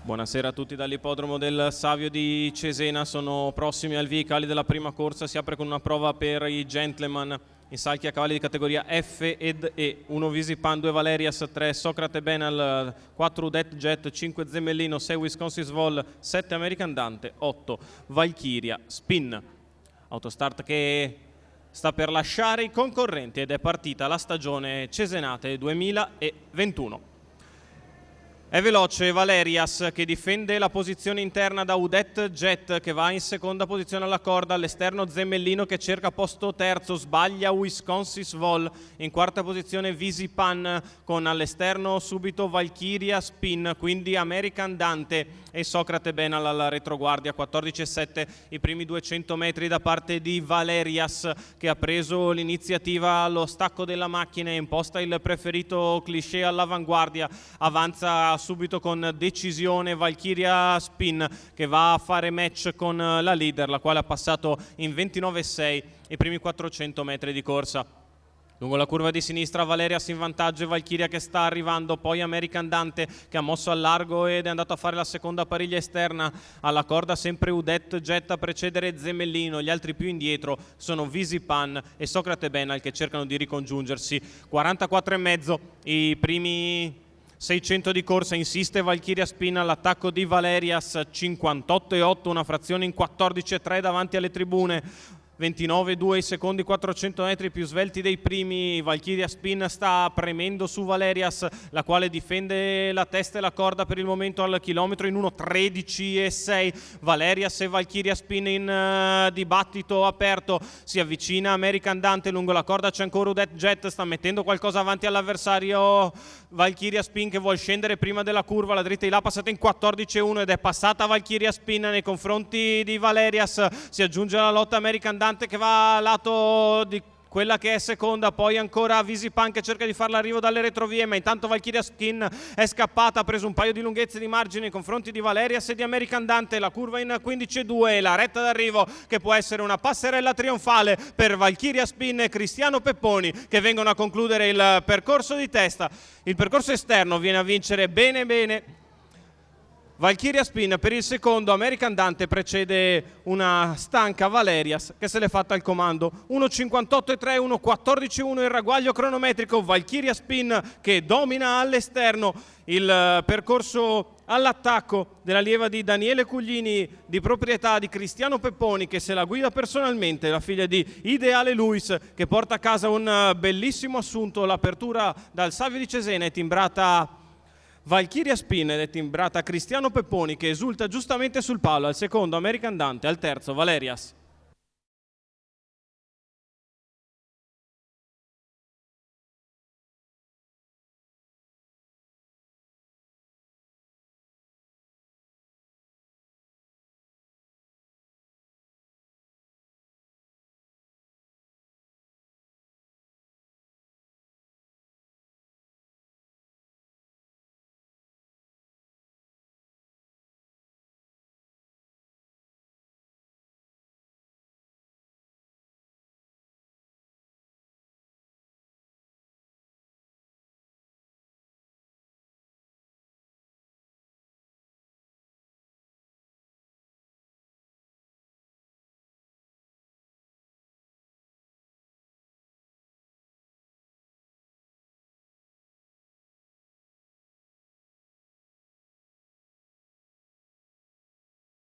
Buonasera a tutti dall'ippodromo del Savio di Cesena, sono prossimi al via i cavalli della prima corsa, si apre con una prova per i gentleman, in salchi a cavalli di categoria F ed E, 1 Visipan, 2 Valerias, 3 Socrate Benal, 4 Udet Jet, 5 Zemmellino, 6 Wisconsin Svol, 7 American Dante, 8 Valkyria Spin. Autostart che sta per lasciare i concorrenti ed è partita la stagione Cesenate 2021. È veloce Valerias che difende la posizione interna da Udet Jet che va in seconda posizione alla corda, all'esterno Zemmellino che cerca posto terzo, sbaglia Wisconsin Svol, in quarta posizione Visipan con all'esterno subito Valkyria Spin, quindi American Dante e Socrate Benal alla retroguardia. 14,7 i primi 200 metri da parte di Valerias che ha preso l'iniziativa allo stacco della macchina e imposta il preferito cliché all'avanguardia, avanza subito con decisione Valkyria Spin che va a fare match con la leader, la quale ha passato in 29,6 i primi 400 metri di corsa. Lungo la curva di sinistra Valerias in vantaggio e Valkyria che sta arrivando, poi American Dante che ha mosso al largo ed è andato a fare la seconda pariglia esterna alla corda, sempre Udet Jet a precedere Zemmellino, gli altri più indietro sono Visipan e Socrate Benal che cercano di ricongiungersi. 44,5 i primi 600 di corsa, insiste Valkyria Spin all'attacco di Valerias, 58,8 una frazione in 14,3 davanti alle tribune. 29,2 i secondi 400 metri più svelti dei primi. Valkyria Spin sta premendo su Valerias, la quale difende la testa e la corda per il momento al chilometro in 1,13,6. Valerias e Valkyria Spin in dibattito aperto, si avvicina American Dante, lungo la corda c'è ancora Udet Jet, sta mettendo qualcosa avanti all'avversario Valkyria Spin che vuole scendere prima della curva, la dritta di là passata in 14,1 ed è passata Valkyria Spin nei confronti di Valerias. Si aggiunge alla lotta American Dante che va a lato di quella che è seconda, poi ancora Visipan che cerca di fare l'arrivo dalle retrovie, ma intanto Valkyria Spin è scappata, ha preso un paio di lunghezze di margine nei confronti di Valerias e di American Dante. La curva in 15,2 e la retta d'arrivo che può essere una passerella trionfale per Valkyria Spin e Cristiano Pepponi che vengono a concludere il percorso di testa. Il percorso esterno viene a vincere bene Valkyria Spin per il secondo, American Dante precede una stanca Valerias che se l'è fatta al comando. 1,58,3, 1,14,1 il ragguaglio cronometrico, Valkyria Spin che domina all'esterno il percorso all'attacco dell'allieva di Daniele Cuglini, di proprietà di Cristiano Pepponi che se la guida personalmente, la figlia di Ideale Luis che porta a casa un bellissimo assunto. L'apertura dal Savio di Cesena è timbrata Valkyria Spin ed è timbrata Cristiano Pepponi che esulta giustamente sul palo, al secondo American Dante, al terzo Valerias.